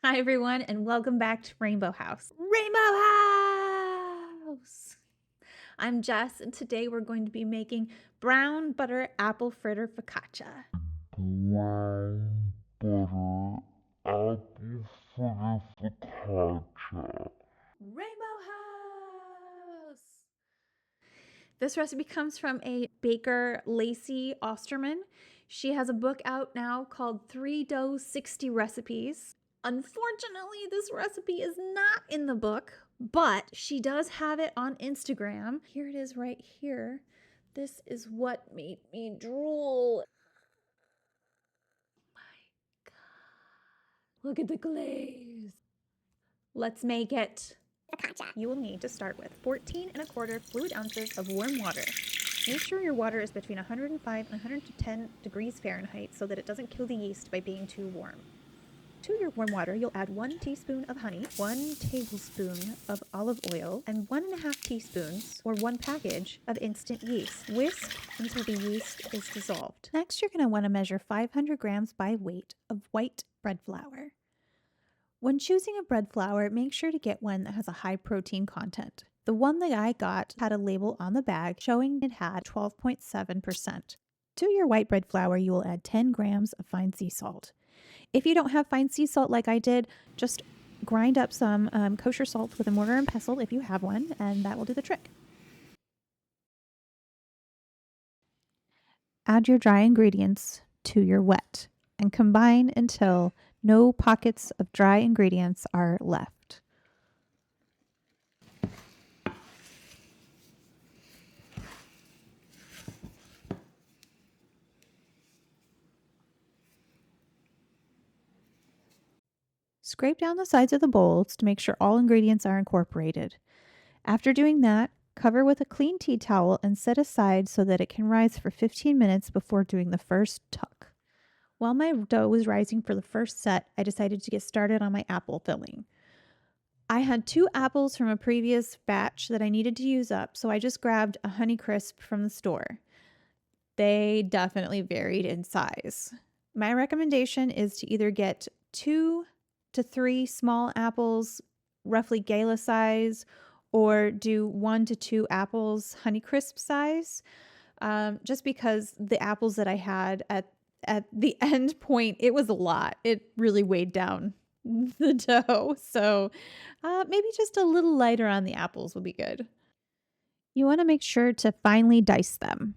Hi, everyone, and welcome back to Rainbow House. Rainbow House! I'm Jess, and today we're going to be making brown butter apple fritter focaccia. Brown butter apple fritter focaccia. Rainbow House! This recipe comes from a baker, Lacey Osterman. She has a book out now called 3 Dough 60 Recipes. Unfortunately, this recipe is not in the book, but she does have it on Instagram. Here it is right here. This is what made me drool. My God. Look at the glaze. Let's make it. You will need to start with 14 1/4 fluid ounces of warm water. Make sure your water is between 105 and 110 degrees Fahrenheit so that it doesn't kill the yeast by being too warm. To your warm water, you'll add 1 teaspoon of honey, 1 tablespoon of olive oil, and 1½ teaspoons, or 1 package, of instant yeast. Whisk until the yeast is dissolved. Next, you're going to want to measure 500 grams by weight of white bread flour. When choosing a bread flour, make sure to get one that has a high protein content. The one that I got had a label on the bag showing it had 12.7%. To your white bread flour, you will add 10 grams of fine sea salt. If you don't have fine sea salt like I did, just grind up some kosher salt with a mortar and pestle if you have one, and that will do the trick. Add your dry ingredients to your wet and combine until no pockets of dry ingredients are left. Scrape down the sides of the bowls to make sure all ingredients are incorporated. After doing that, cover with a clean tea towel and set aside so that it can rise for 15 minutes before doing the first tuck. While my dough was rising for the first set, I decided to get started on my apple filling. I had 2 apples from a previous batch that I needed to use up, so I just grabbed a Honeycrisp from the store. They definitely varied in size. My recommendation is to either get 2 to 3 small apples, roughly gala size, or do 1 to 2 apples Honeycrisp size. Just because the apples that I had at the end point, it was a lot. It really weighed down the dough. So maybe just a little lighter on the apples would be good. You want to make sure to finely dice them.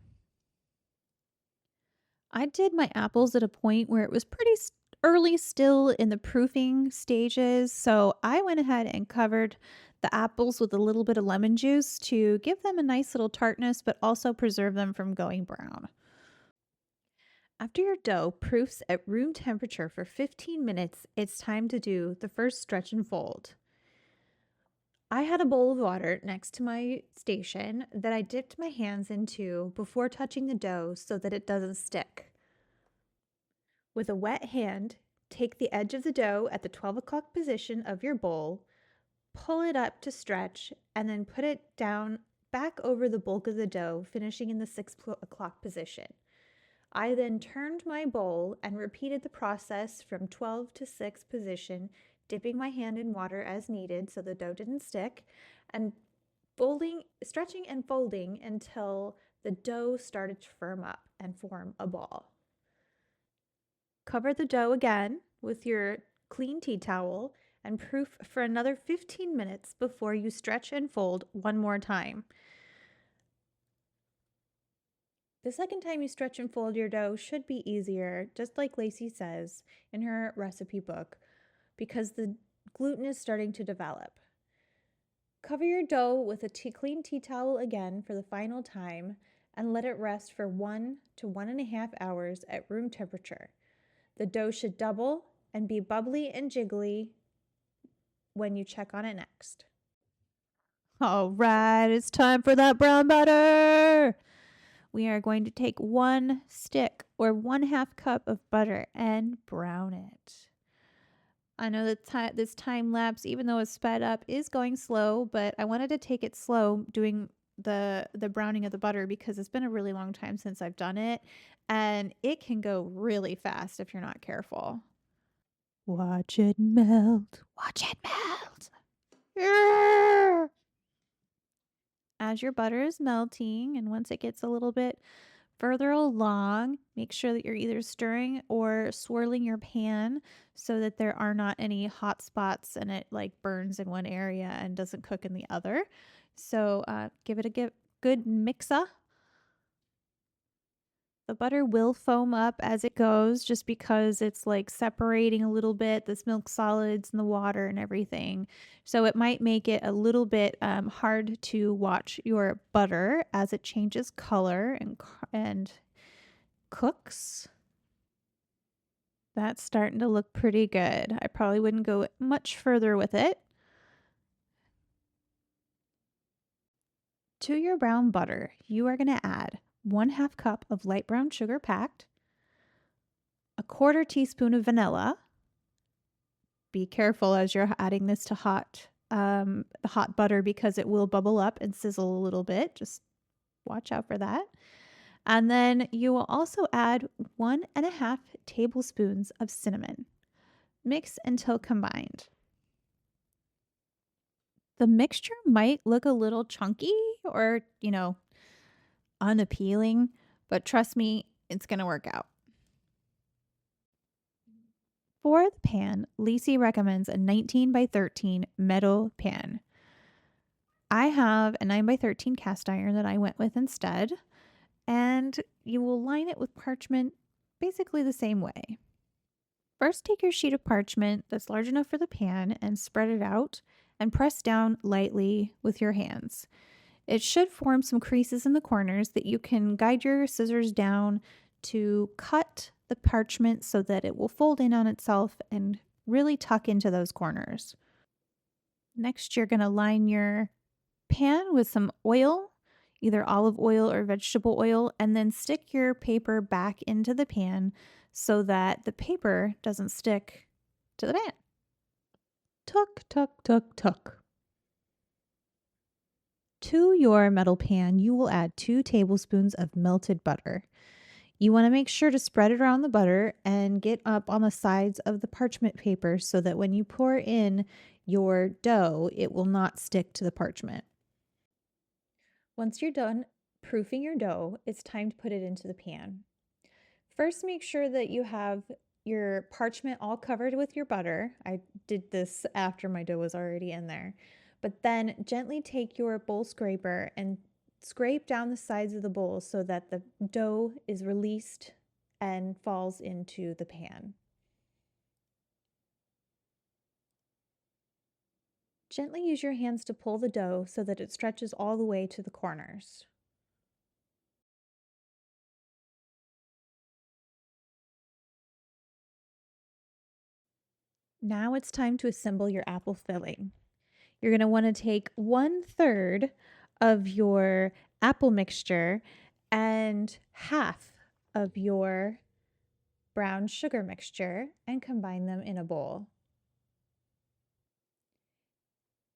I did my apples at a point where it was pretty early still in the proofing stages. So I went ahead and covered the apples with a little bit of lemon juice to give them a nice little tartness, but also preserve them from going brown. After your dough proofs at room temperature for 15 minutes, it's time to do the first stretch and fold. I had a bowl of water next to my station that I dipped my hands into before touching the dough so that it doesn't stick. With a wet hand, take the edge of the dough at the 12 o'clock position of your bowl, pull it up to stretch, and then put it down back over the bulk of the dough, finishing in the 6 o'clock position. I then turned my bowl and repeated the process from 12 to 6 position, dipping my hand in water as needed so the dough didn't stick, and stretching and folding until the dough started to firm up and form a ball. Cover the dough again with your clean tea towel and proof for another 15 minutes before you stretch and fold one more time. The second time you stretch and fold your dough should be easier, just like Lacey says in her recipe book, because the gluten is starting to develop. Cover your dough with a clean tea towel again for the final time and let it rest for 1 to 1½ hours at room temperature. The dough should double and be bubbly and jiggly when you check on it next. All right, it's time for that brown butter. We are going to take 1 stick or 1/2 cup of butter and brown it. I know that this time lapse, even though it's sped up, is going slow, but I wanted to take it slow doing the browning of the butter because it's been a really long time since I've done it, and it can go really fast if you're not careful. Watch it melt. Watch it melt. Yeah. As your butter is melting, and once it gets a little bit further along, make sure that you're either stirring or swirling your pan so that there are not any hot spots and it like burns in one area and doesn't cook in the other. So give it a good mix up. The butter will foam up as it goes just because it's like separating a little bit, this milk solids and the water and everything. So it might make it a little bit hard to watch your butter as it changes color and cooks. That's starting to look pretty good. I probably wouldn't go much further with it. To your brown butter, you are going to add 1/2 cup of light brown sugar packed, a 1/4 teaspoon of vanilla. Be careful as you're adding this to the hot butter because it will bubble up and sizzle a little bit. Just watch out for that. And then you will also add 1.5 tablespoons of cinnamon. Mix until combined. The mixture might look a little chunky or, unappealing, but trust me, it's going to work out. For the pan, Lacey recommends a 19 by 13 metal pan. I have a 9 by 13 cast iron that I went with instead, and you will line it with parchment basically the same way. First, take your sheet of parchment that's large enough for the pan and spread it out and press down lightly with your hands. It should form some creases in the corners that you can guide your scissors down to cut the parchment so that it will fold in on itself and really tuck into those corners. Next, you're going to line your pan with some oil, either olive oil or vegetable oil, and then stick your paper back into the pan so that the paper doesn't stick to the pan. Tuck, tuck, tuck, tuck. To your metal pan, you will add 2 tablespoons of melted butter. You want to make sure to spread it around the butter and get up on the sides of the parchment paper so that when you pour in your dough, it will not stick to the parchment. Once you're done proofing your dough, it's time to put it into the pan. First, make sure that you have your parchment all covered with your butter. I did this after my dough was already in there. But then gently take your bowl scraper and scrape down the sides of the bowl so that the dough is released and falls into the pan. Gently use your hands to pull the dough so that it stretches all the way to the corners. Now it's time to assemble your apple filling. You're going to want to take 1/3 of your apple mixture and half of your brown sugar mixture and combine them in a bowl.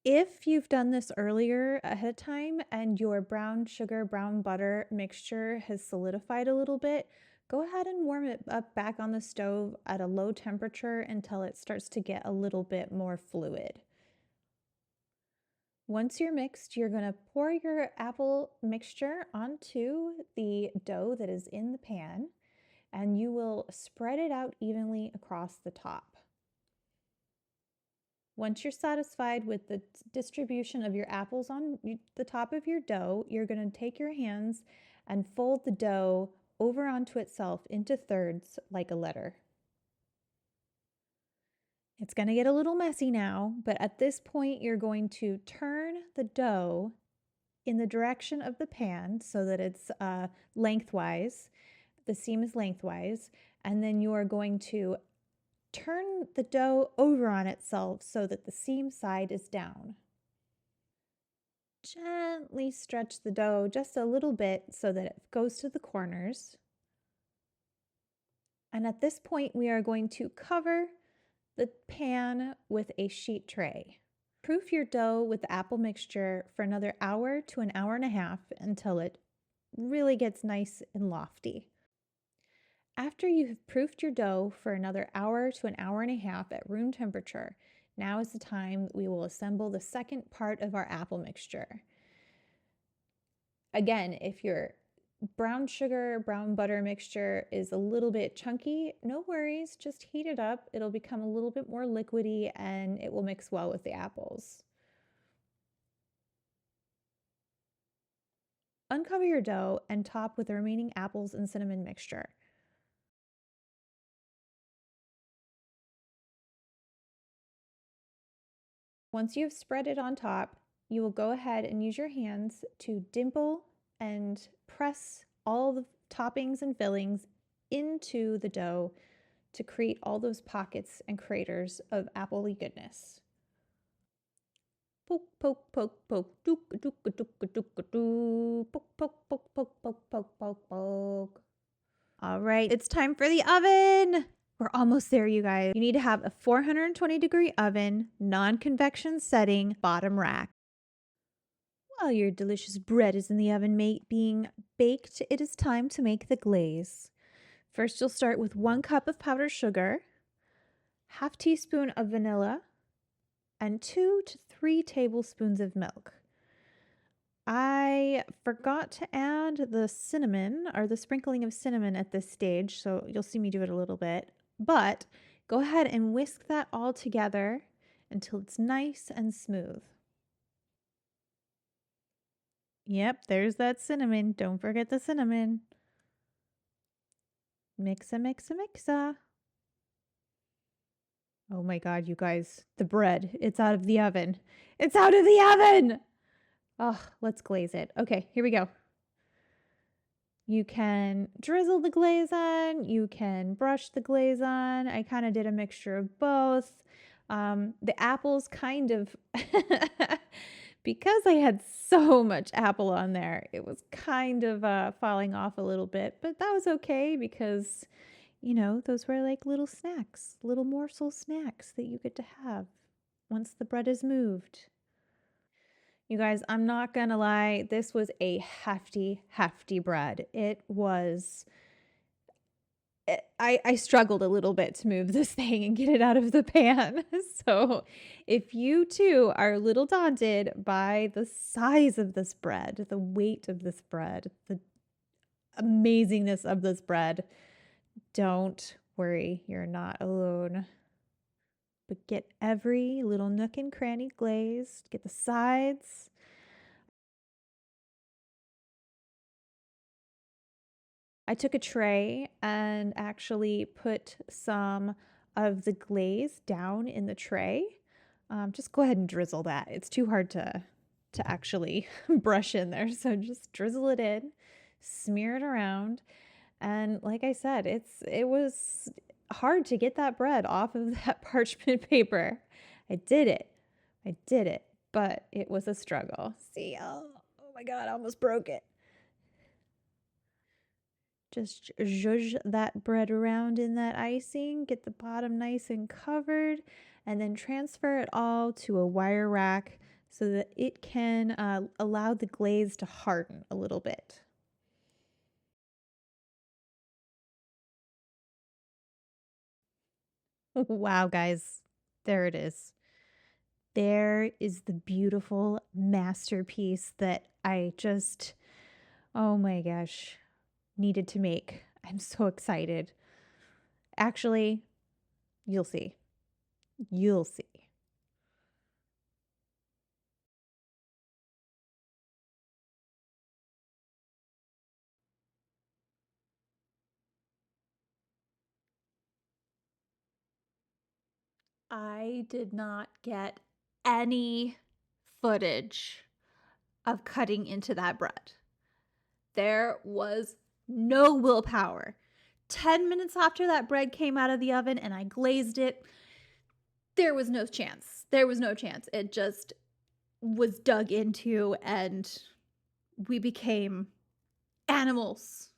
If you've done this earlier ahead of time and your brown sugar, brown butter mixture has solidified a little bit, go ahead and warm it up back on the stove at a low temperature until it starts to get a little bit more fluid. Once you're mixed, you're going to pour your apple mixture onto the dough that is in the pan, and you will spread it out evenly across the top. Once you're satisfied with the distribution of your apples on the top of your dough, you're going to take your hands and fold the dough over onto itself into thirds like a letter. It's going to get a little messy now, but at this point, you're going to turn the dough in the direction of the pan so that it's lengthwise, the seam is lengthwise, and then you are going to turn the dough over on itself so that the seam side is down. Gently stretch the dough just a little bit so that it goes to the corners. And at this point, we are going to cover the pan with a sheet tray. Proof your dough with the apple mixture for another hour to an hour and a half until it really gets nice and lofty. After you have proofed your dough for another hour to an hour and a half at room temperature, now is the time we will assemble the second part of our apple mixture. Again, if your brown sugar, brown butter mixture is a little bit chunky, no worries, just heat it up. It'll become a little bit more liquidy and it will mix well with the apples. Uncover your dough and top with the remaining apples and cinnamon mixture. Once you have spread it on top, you will go ahead and use your hands to dimple and press all the toppings and fillings into the dough to create all those pockets and craters of appley goodness. Poke, poke, poke, poke, dook, dook, dook, dook, dook, poke, poke, poke, poke, poke, poke, poke, poke. All right, it's time for the oven. We're almost there, you guys. You need to have a 420-degree oven, non-convection setting, bottom rack. While your delicious bread is in the oven being baked, it is time to make the glaze. First, you'll start with 1 cup of powdered sugar, half teaspoon of vanilla, and 2 to 3 tablespoons of milk. I forgot to add the cinnamon or the sprinkling of cinnamon at this stage, so you'll see me do it a little bit. But go ahead and whisk that all together until it's nice and smooth. Yep, there's that cinnamon. Don't forget the cinnamon. Mixa, mixa, mixa. Oh my God, you guys, the bread, it's out of the oven. It's out of the oven! Oh, let's glaze it. Okay, here we go. You can drizzle the glaze on, you can brush the glaze on. I kind of did a mixture of both. The apples kind of, because I had so much apple on there, it was kind of falling off a little bit, but that was okay because, you know, those were like little snacks, little morsel snacks that you get to have once the bread is moved. You guys, I'm not gonna lie, this was a hefty, hefty bread. It was, I struggled a little bit to move this thing and get it out of the pan. So if you too are a little daunted by the size of this bread, the weight of this bread, the amazingness of this bread, don't worry, you're not alone. But get every little nook and cranny glazed, get the sides. I took a tray and actually put some of the glaze down in the tray. Just go ahead and drizzle that. It's too hard to actually brush in there. So just drizzle it in, smear it around. And like I said, it was hard to get that bread off of that parchment paper. I did it. I did it, but it was a struggle. See, oh my God, I almost broke it. Just zhuzh that bread around in that icing, get the bottom nice and covered, and then transfer it all to a wire rack so that it can allow the glaze to harden a little bit. Wow, guys, there it is. There is the beautiful masterpiece that I just, oh my gosh, needed to make. I'm so excited. Actually, you'll see. You'll see. I did not get any footage of cutting into that bread. There was no willpower. 10 minutes after that bread came out of the oven and I glazed it, there was no chance. There was no chance. It just was dug into and we became animals.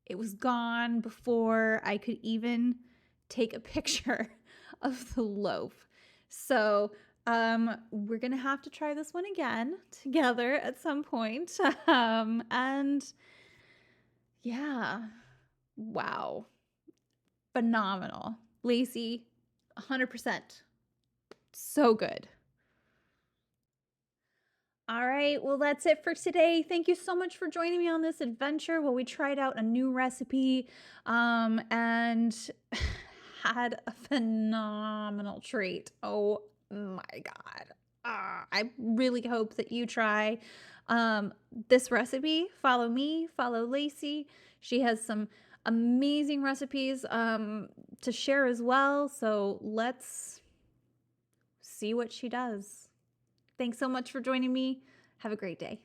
It was gone before I could even take a picture of the loaf. So, we're gonna have to try this one again together at some point. And yeah, Wow. Phenomenal. Lacey, 100%. So good. All right, well, that's it for today. Thank you so much for joining me on this adventure where we tried out a new recipe and had a phenomenal treat. Oh my God. I really hope that you try this recipe. Follow me, follow Lacey. She has some amazing recipes to share as well. So let's see what she does. Thanks so much for joining me. Have a great day.